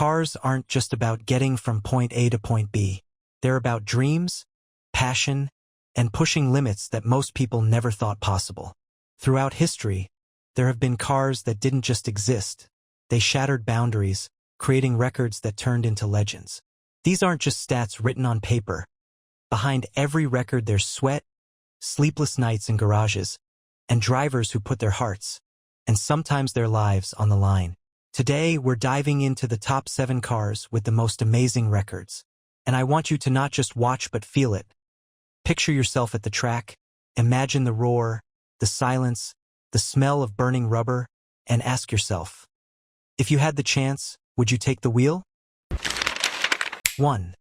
cars aren't just about getting from point A to point B. They're about dreams, passion, and pushing limits that most people never thought possible. Throughout history, there have been cars that didn't just exist. They shattered boundaries, creating records that turned into legends. These aren't just stats written on paper. Behind every record there's sweat, sleepless nights in garages, and drivers who put their hearts, and sometimes their lives, on the line. Today, we're diving into the top 7 cars with the most amazing records. And I want you to not just watch but feel it. Picture yourself at the track, imagine the roar, the silence, the smell of burning rubber, and ask yourself, if you had the chance, would you take the wheel? 1.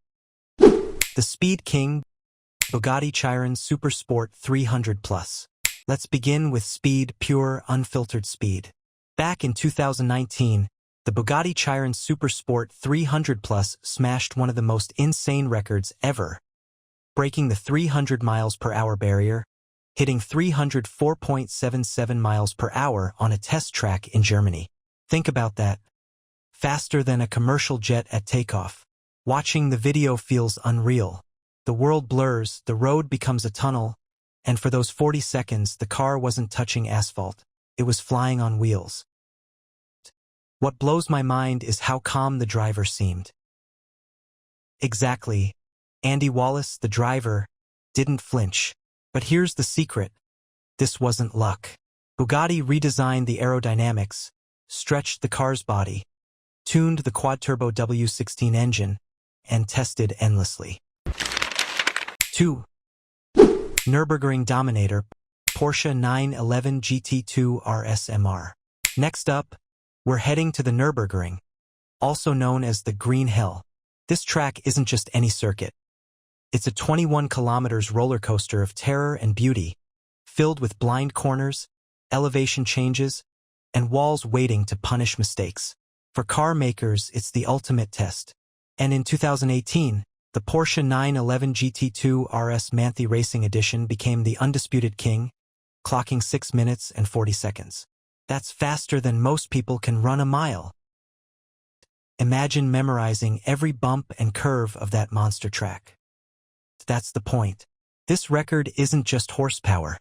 The Speed King, Bugatti Chiron Supersport 300 Plus. Let's begin with speed, pure, unfiltered speed. Back in 2019, the Bugatti Chiron Supersport 300 Plus smashed one of the most insane records ever, breaking the 300 miles per hour barrier, hitting 304.77 miles per hour on a test track in Germany. Think about that. Faster than a commercial jet at takeoff. Watching the video feels unreal. The world blurs, the road becomes a tunnel, and for those 40 seconds, the car wasn't touching asphalt. It was flying on wheels. What blows my mind is how calm the driver seemed. Exactly. Andy Wallace, the driver, didn't flinch. But here's the secret. This wasn't luck. Bugatti redesigned the aerodynamics, stretched the car's body, tuned the quad-turbo W16 engine, and tested endlessly. 2. Nürburgring Dominator, Porsche 911 GT2 RSMR. Next up, we're heading to the Nürburgring, also known as the Green Hell. This track isn't just any circuit. It's a 21 kilometers roller coaster of terror and beauty, filled with blind corners, elevation changes, and walls waiting to punish mistakes. For car makers, it's the ultimate test. And in 2018, the Porsche 911 GT2 RS Manthey Racing Edition became the undisputed king, clocking 6 minutes and 40 seconds. That's faster than most people can run a mile. Imagine memorizing every bump and curve of that monster track. That's the point. This record isn't just horsepower.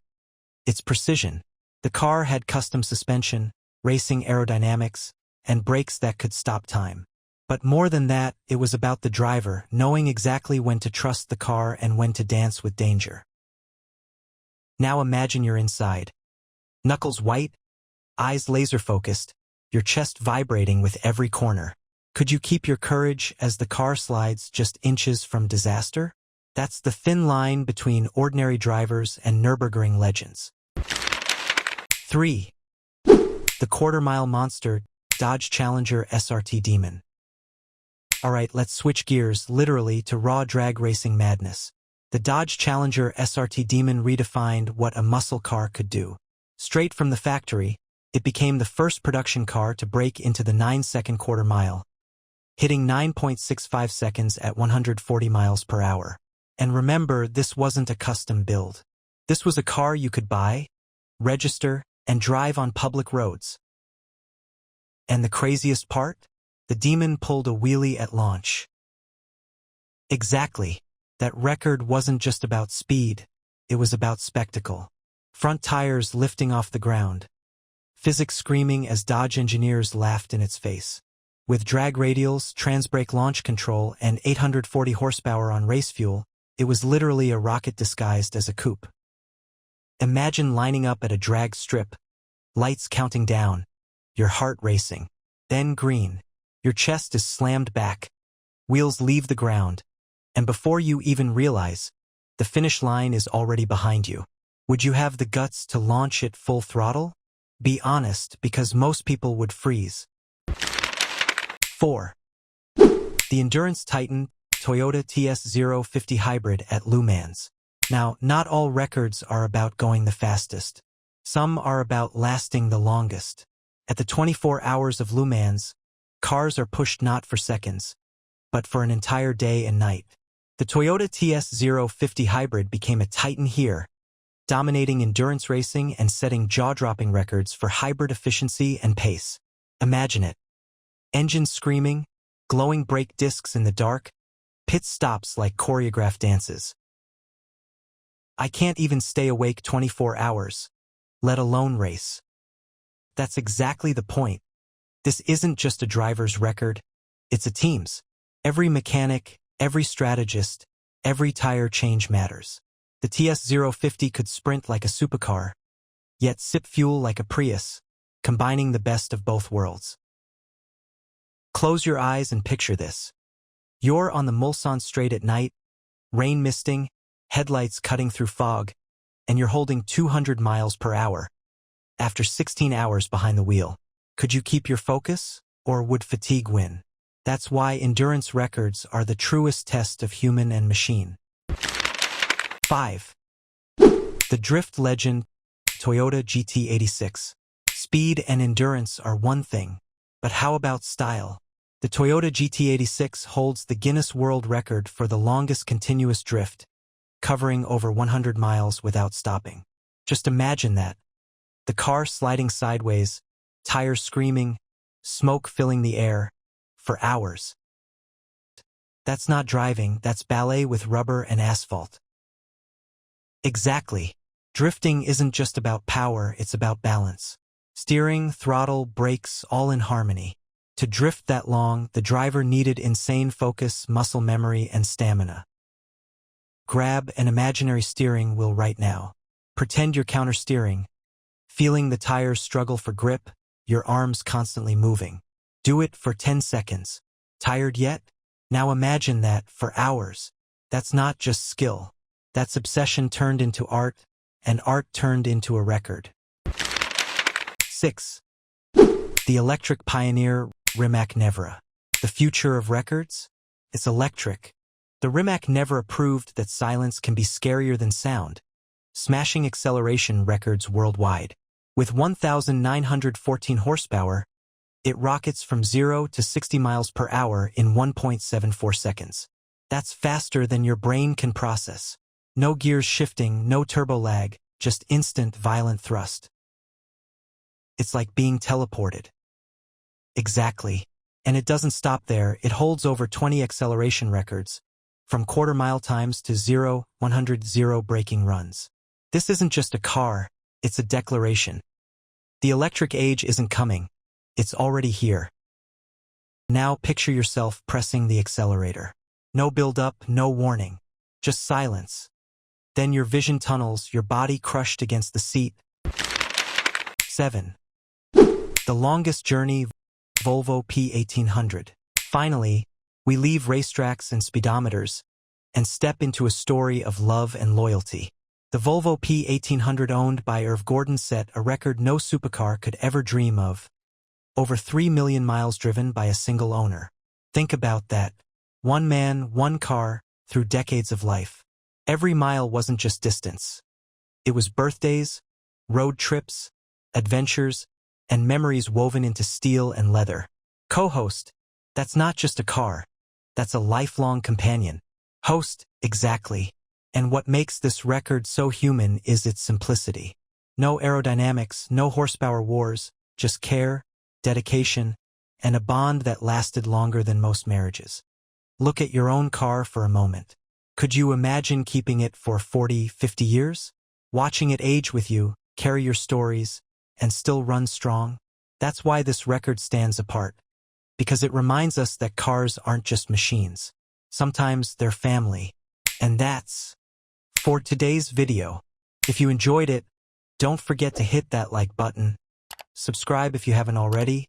It's precision. The car had custom suspension, racing aerodynamics, and brakes that could stop time. But more than that, it was about the driver knowing exactly when to trust the car and when to dance with danger. Now imagine you're inside. Knuckles white, eyes laser-focused, your chest vibrating with every corner. Could you keep your courage as the car slides just inches from disaster? That's the thin line between ordinary drivers and Nürburgring legends. 3. The quarter-mile monster, Dodge Challenger SRT Demon. Alright, let's switch gears literally to raw drag racing madness. The Dodge Challenger SRT Demon redefined what a muscle car could do. Straight from the factory, it became the first production car to break into the 9-second quarter mile, hitting 9.65 seconds at 140 miles per hour. And remember, this wasn't a custom build. This was a car you could buy, register, and drive on public roads. And the craziest part? The Demon pulled a wheelie at launch. Exactly. That record wasn't just about speed, it was about spectacle. Front tires lifting off the ground. Physics screaming as Dodge engineers laughed in its face. With drag radials, transbrake launch control, and 840 horsepower on race fuel, it was literally a rocket disguised as a coupe. Imagine lining up at a drag strip, lights counting down, your heart racing. Then green. Your chest is slammed back, wheels leave the ground, and before you even realize, the finish line is already behind you. Would you have the guts to launch it full throttle? Be honest, because most people would freeze. 4. The Endurance Titan Toyota TS050 Hybrid at Le Mans. Now, not all records are about going the fastest. Some are about lasting the longest. At the 24 hours of Le Mans, cars are pushed not for seconds, but for an entire day and night. The Toyota TS050 Hybrid became a titan here, dominating endurance racing and setting jaw-dropping records for hybrid efficiency and pace. Imagine it. Engines screaming, glowing brake discs in the dark, pit stops like choreographed dances. I can't even stay awake 24 hours, let alone race. That's exactly the point. This isn't just a driver's record, it's a team's. Every mechanic, every strategist, every tire change matters. The TS050 could sprint like a supercar, yet sip fuel like a Prius, combining the best of both worlds. Close your eyes and picture this. You're on the Mulsanne Straight at night, rain misting, headlights cutting through fog, and you're holding 200 miles per hour. After 16 hours behind the wheel, could you keep your focus, or would fatigue win? That's why endurance records are the truest test of human and machine. 5. The drift legend, Toyota GT86. Speed and endurance are one thing, but how about style? The Toyota GT86 holds the Guinness World Record for the longest continuous drift, covering over 100 miles without stopping. Just imagine that. The car sliding sideways, tires screaming, smoke filling the air, for hours. That's not driving, that's ballet with rubber and asphalt. Exactly. Drifting isn't just about power, it's about balance. Steering, throttle, brakes, all in harmony. To drift that long, the driver needed insane focus, muscle memory, and stamina. Grab an imaginary steering wheel right now. Pretend you're counter-steering, feeling the tires struggle for grip, your arms constantly moving. Do it for 10 seconds. Tired yet? Now imagine that for hours. That's not just skill. That's obsession turned into art, and art turned into a record. 6. The electric pioneer, Rimac Nevra. The future of records? It's electric. The Rimac Nevra proved that silence can be scarier than sound, smashing acceleration records worldwide. With 1,914 horsepower, it rockets from 0 to 60 miles per hour in 1.74 seconds. That's faster than your brain can process. No gears shifting, no turbo lag, just instant violent thrust. It's like being teleported. Exactly. And it doesn't stop there, it holds over 20 acceleration records, from quarter-mile times to 0-100 braking runs. This isn't just a car, it's a declaration. The electric age isn't coming, it's already here. Now picture yourself pressing the accelerator. No build-up, no warning, just silence. Then your vision tunnels, your body crushed against the seat. 7. The longest journey, Volvo P1800. Finally, we leave racetracks and speedometers and step into a story of love and loyalty. The Volvo P1800 owned by Irv Gordon set a record no supercar could ever dream of. Over 3 million miles driven by a single owner. Think about that. One man, one car, through decades of life. Every mile wasn't just distance. It was birthdays, road trips, adventures, and memories woven into steel and leather. Co-host, that's not just a car, that's a lifelong companion. Host, exactly. And what makes this record so human is its simplicity. No aerodynamics, no horsepower wars, just care, dedication, and a bond that lasted longer than most marriages. Look at your own car for a moment. Could you imagine keeping it for 40, 50 years? Watching it age with you, carry your stories, and still run strong? That's why this record stands apart. Because it reminds us that cars aren't just machines. Sometimes they're family. And that's for today's video. If you enjoyed it, don't forget to hit that like button, subscribe if you haven't already,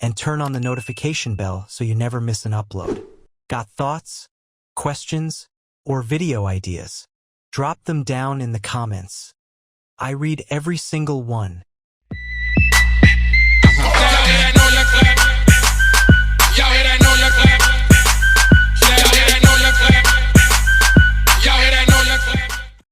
and turn on the notification bell so you never miss an upload. Got thoughts, questions, or video ideas? Drop them down in the comments. I read every single one.